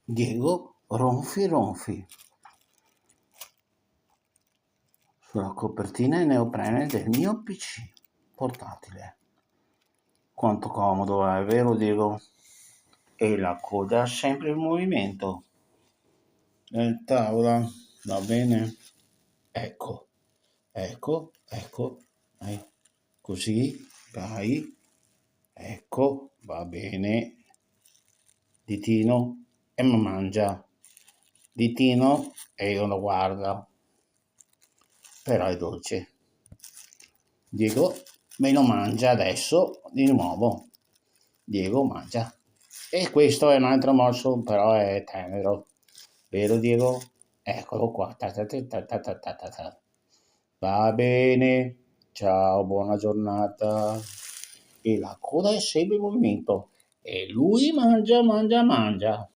Diego ronfi ronfi sulla copertina in neoprene del mio PC portatile. Quanto comodo è, vero Diego? E la coda sempre in movimento. Tavola, va bene? Ecco, ecco, così, dai, ecco, va bene. Ditino e mi mangia. Ditino e io lo guardo. Però è dolce. Diego me lo mangia adesso di nuovo. Diego mangia. E questo è un altro morso, però è tenero. Vero Diego? Eccolo qua. Ta ta ta ta ta ta ta ta. Va bene. Ciao, buona giornata. E la coda è sempre in movimento. E lui mangia, mangia, mangia.